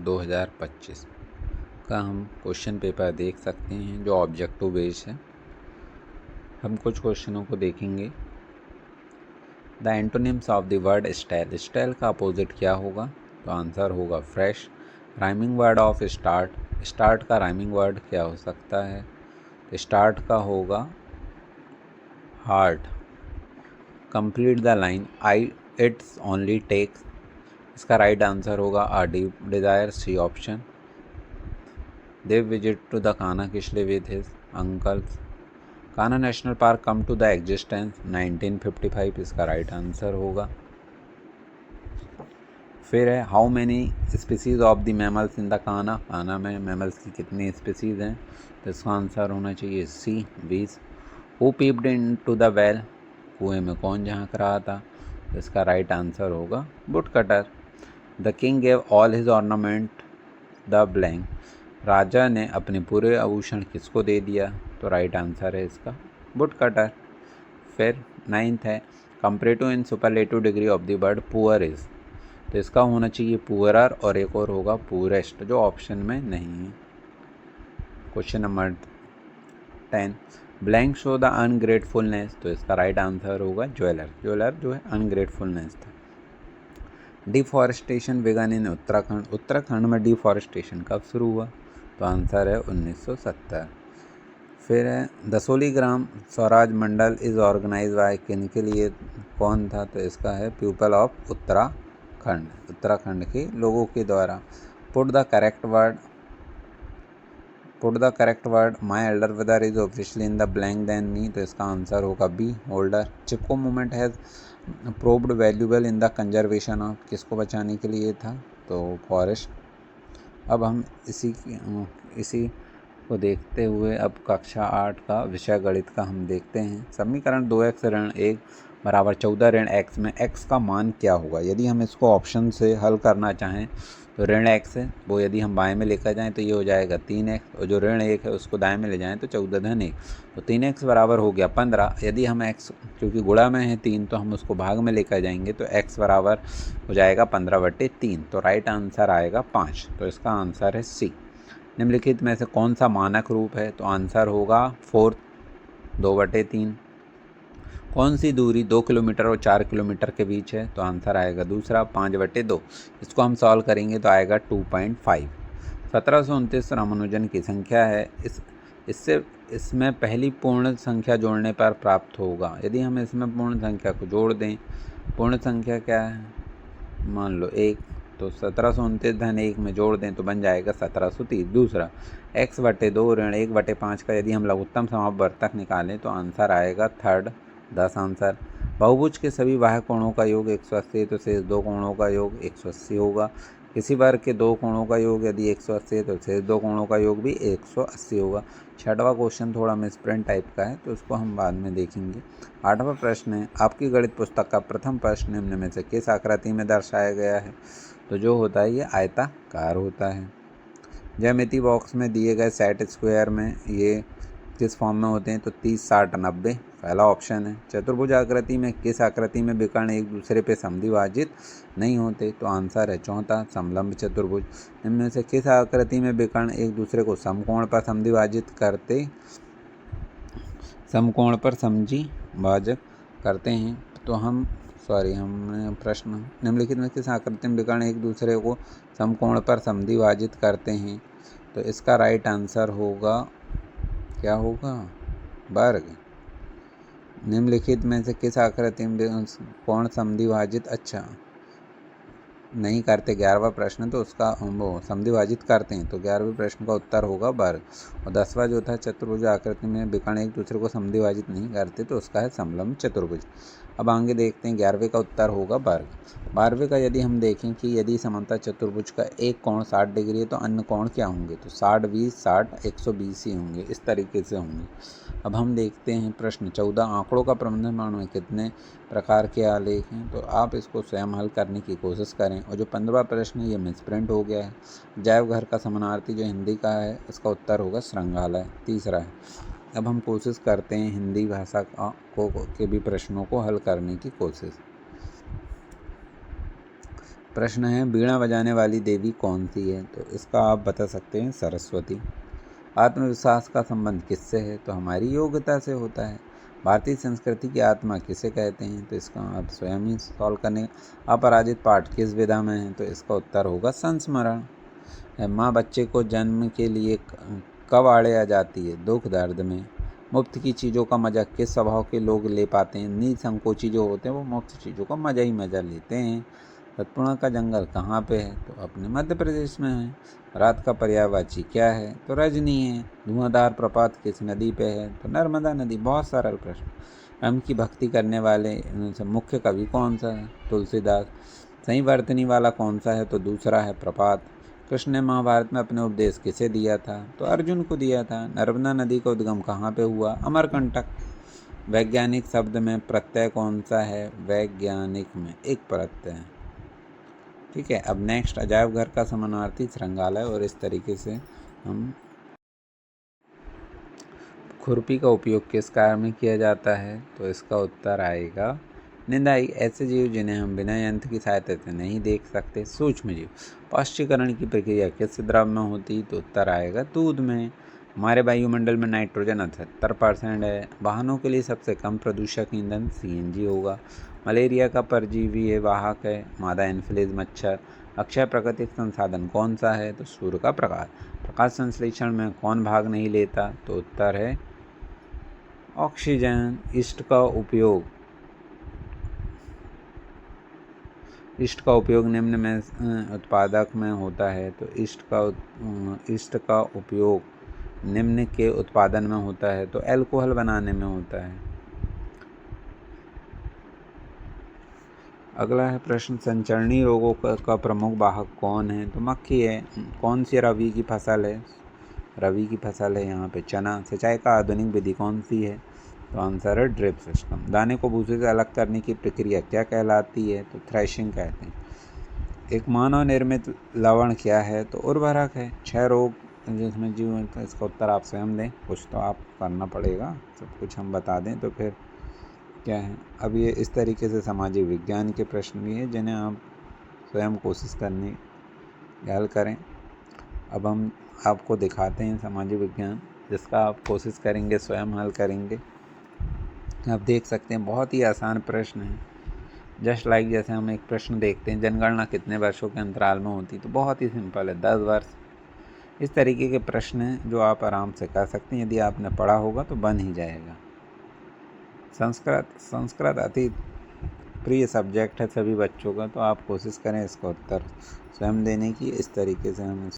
2025 का हम question paper देख सकते हैं जो ऑब्जेक्टिव बेस्ड है। हम कुछ क्वेश्चनों को देखेंगे। The antonyms of the word style, style का अपोजिट क्या होगा? तो आंसर होगा fresh. Rhyming word of start, start का राइमिंग वर्ड क्या हो सकता है? तो स्टार्ट का होगा heart. Complete the line, I it's only takes, इसका राइट आंसर होगा our deep desire, C option. They visit to the Kanha Kisli with his uncles. Kanha national park come to the existence 1955, इसका राइट आंसर होगा। फिर है how many species of the mammals in the Kanha, Kanha में mammals की कितनी species हैं? तो इसका आंसर होना चाहिए C 20। Who peeped in to the well, कुएं में कौन झांक रहा था? तो इसका राइट आंसर होगा wood cutter. The king gave all his ornament the blank, राजा ने अपने पूरे आभूषण किसको दे दिया? तो राइट आंसर है इसका वुड कटर। फिर 9th है comparative and superlative degree of the word poor is, तो इसका होना चाहिए पुअरर और एक और होगा पुअरेस्ट जो ऑप्शन में नहीं है। Question number 10 blank show the ungratefulness, तो इसका राइट आंसर होगा ज्वेलर, ज्वेलर जो है अनग्रेटफुलनेस था। Deforestation began in Uttarakhand, Uttarakhand में डिफॉरेस्टेशन कब शुरू हुआ? तो आंसर है 1970। फिर है दसोली ग्राम स्वराज मंडल इज ऑर्गेनाइज बाय, किन के लिए कौन था? तो इसका है पीपल ऑफ उत्तराखंड, उत्तराखंड के लोगों के द्वारा। Put the correct word my elder brother is officially in the blank than me, तो इसका आंसर होगा B holder. Chipko movement has proved valuable in the conservation of, किसको बचाने के लिए था? तो फॉरेस्ट। अब हम इसी को देखते हुए अब कक्षा 8 का विषय गणित का हम देखते हैं। समीकरण 2x ऋण 1 बराबर 14 ऋण x में x का मान क्या होगा? यदि हम इसको ऑप्शन से हल करना चाहें तो ऋण x है वो यदि हम बाएं में लेकर जाएं तो ये हो जाएगा 3x, और जो ऋण 1 है उसको दाएं में ले जाएं तो 14 धन 1, तो 3x बराबर हो गया 15। यदि हम x क्योंकि गुणा में है 3 तो हम उसको भाग में लेकर जाएंगे तो x बराबर हो जाएगा 15/3, तो राइट आंसर आएगा 5, तो इसका आंसर है सी। निम्नलिखित में से कौन सा मानक रूप है? तो आंसर होगा 4 2/3। कौन सी दूरी 2 किलोमीटर और 4 किलोमीटर के बीच है? तो आंसर आएगा दूसरा 5/2। इसको हम सॉल्व करेंगे तो आएगा 2.5। 1729 रामानुजन की संख्या है, इसमें पहली पूर्ण संख्या जोड़ने पर प्राप्त होगा। यदि हम इसमें पूर्ण संख्या को जोड़ दें, पूर्ण संख्या क्या है? मान लो 1, तो 1729 धन 1 में जोड़ दें तो बन जाएगा 1730। दूसरा x/2 ऋण 1/5 का यदि हम लघुत्तम समापवर्तक निकालें तो आंसर आएगा 10 आंसर। बहुभुज के सभी बाह्य कोणों का योग 180 तो शेष दो कोणों का योग 180 होगा। किसी वर्ग के दो कोणों का योग यदि 180 तो शेष दो कोणों का योग भी 180 होगा। 6वां क्वेश्चन थोड़ा मिसप्रिंट टाइप का है तो उसको हम बाद में देखेंगे। 8वां प्रश्न है आपकी गणित पुस्तक का प्रथम प्रश्न निम्न में से किस आकृति में दर्शाया गया है? तो जो होता है ये आयताकार होता है। ज्यामिति बॉक्स में दिए गए सेट स्क्वायर में ये किस फॉर्म में होते हैं? तो 30 60 90 पहला ऑप्शन है। चतुर्भुज आकृति में किस आकृति में विकर्ण एक दूसरे पे समद्विभाजित नहीं होते? तो आंसर है चौथा समलंब चतुर्भुज। इनमें से किस आकृति में विकर्ण एक दूसरे को समकोण पर समद्विभाजित करते हैं? तो हमने प्रश्न निम्नलिखित में किस आकृति में विकर्ण एक दूसरे को समकोण पर समद्विभाजित करते हैं? तो इसका राइट आंसर होगा क्या होगा? वर्ग। निम्नलिखित में से किस आकृति में कोण समद्विभाजित नहीं करते? 11वां प्रश्न, तो उसका वो समद्विभाजित करते हैं तो 11वें प्रश्न का उत्तर होगा वर्ग। और 10वां जो था चतुर्भुज आकृति में विकर्ण एक दूसरे को समद्विभाजित नहीं करते तो उसका है समलंब चतुर्भुज। अब आगे देखते हैं 11वें का उत्तर होगा वर्ग। 12वें का यदि हम देखें कि यदि समांतर चतुर्भुज का एक कोण 60 डिग्री है तो अन्य कोण क्या होंगे? तो 60 20 60 120 ही होंगे, इस तरीके से होंगे। अब हम देखते हैं प्रश्न 14 आंकड़ों का प्रबंधन में कितने प्रकार के आलेख हैं? तो आप इसको स्वयं हल करने की कोशिश करें। और जो 15वां प्रश्न है ये मिसप्रिंट हो गया है। जैव घर का समानार्थी जो हिंदी का है इसका उत्तर होगा श्रृंगालय, तीसरा है। अब हम कोशिश करते हैं हिंदी भाषा के भी प्रश्नों को हल करने की कोशिश। प्रश्न है बीड़ा बजाने वाली देवी कौन सी है? तो इसका आप बता सकते हैं सरस्वती। आत्मविश्वास का संबंध किससे है? तो हमारी योग्यता से होता है। भारतीय संस्कृति की आत्मा किसे कहते हैं? तो इसका आप स्वयं ही सॉल्व करने। अपराजित पाठ किस विधा में है? तो इसका उत्तर होगा संस्मरण। माँ बच्चे को जन्म के लिए कब आड़े आ जाती है? दुख दर्द में। मुफ्त की चीज़ों का मज़ा किस स्वभाव के लोग ले पाते हैं? निसंकोची जो होते हैं वो मुफ्त चीज़ों का मज़ा ही मज़ा लेते हैं। सतपुड़ा का जंगल कहाँ पे है? तो अपने मध्य प्रदेश में है। रात का पर्यायवाची क्या है? तो रजनी है। धुआंधार प्रपात किस नदी पे है? तो नर्मदा नदी। बहुत सरल प्रश्न। राम की भक्ति करने वाले मुख्य कवि कौन सा है? तुलसीदास। सही वर्तनी वाला कौन सा है? तो दूसरा है प्रपात। कृष्ण ने महाभारत में अपने उपदेश किसे दिया था? तो अर्जुन को दिया था। नर्मदा नदी का उद्गम कहाँ पे हुआ? अमरकंटक। वैज्ञानिक शब्द में प्रत्यय कौन सा है? वैज्ञानिक में एक प्रत्यय है। ठीक है। अब नेक्स्ट, अजायब घर का समानार्थी श्रृंगालय। और इस तरीके से हम खुरपी का उपयोग किस कार्य में किया जाता है? तो इसका उत्तर आएगा निंदाई। ऐसे जीव जिन्हें हम बिना यंत्र की सहायता से नहीं देख सकते। सूक्ष्म जीव। पौष्टिकरण की प्रक्रिया किस द्रव में होती? तो उत्तर आएगा दूध में। हमारे वायुमंडल में नाइट्रोजन 78% है। वाहनों के लिए सबसे कम प्रदूषक ईंधन CNG होगा। मलेरिया का परजीवी है वाहक है मादा एनफ्लूएंजा मच्छर। अक्षय प्राकृतिक संसाधन कौन सा है? तो सूर्य का प्रकाश। प्रकाश संश्लेषण में कौन भाग नहीं लेता? तो उत्तर है ऑक्सीजन। ईस्ट का उपयोग निम्न में उत्पादक में होता है। तो ईस्ट का उपयोग निम्न के उत्पादन में होता है। तो अल्कोहल बनाने में होता है। अगला है प्रश्न, संचरणीय रोगों का प्रमुख वाहक कौन है? तो मक्खी है। कौन सी रबी की फसल है? रबी की फसल है यहाँ पे चना। सिंचाई का आधुनिक विधि कौन सी है? तो आंसर है ड्रिप सिस्टम। दाने को भूसे से अलग करने की प्रक्रिया क्या कहलाती है? तो थ्रेशिंग कहते हैं। एक मानव निर्मित लवण क्या है? तो उर्वरक है। 6 रोग जिसमें जीव है। तो इसका उत्तर आप स्वयं दें, कुछ तो आप करना पड़ेगा, सब कुछ हम बता दें तो फिर क्या है। अब ये इस तरीके से सामाजिक विज्ञान के प्रश्न भी हैं जिन्हें आप स्वयं कोशिश करने हल करें। अब हम आपको दिखाते हैं सामाजिक विज्ञान जिसका आप कोशिश करेंगे स्वयं हल करेंगे। आप देख सकते हैं बहुत ही आसान प्रश्न है। जस्ट लाइक जैसे हम एक प्रश्न देखते हैं, जनगणना कितने वर्षों के अंतराल में होती? तो बहुत ही सिंपल है, 10 वर्ष। इस तरीके के प्रश्न हैं जो आप आराम से कर सकते हैं। यदि आपने पढ़ा होगा तो बन ही जाएगा। संस्कृत अति प्रिय सब्जेक्ट है सभी बच्चों का, तो आप कोशिश करें इसका उत्तर स्वयं देने की। इस तरीके से हम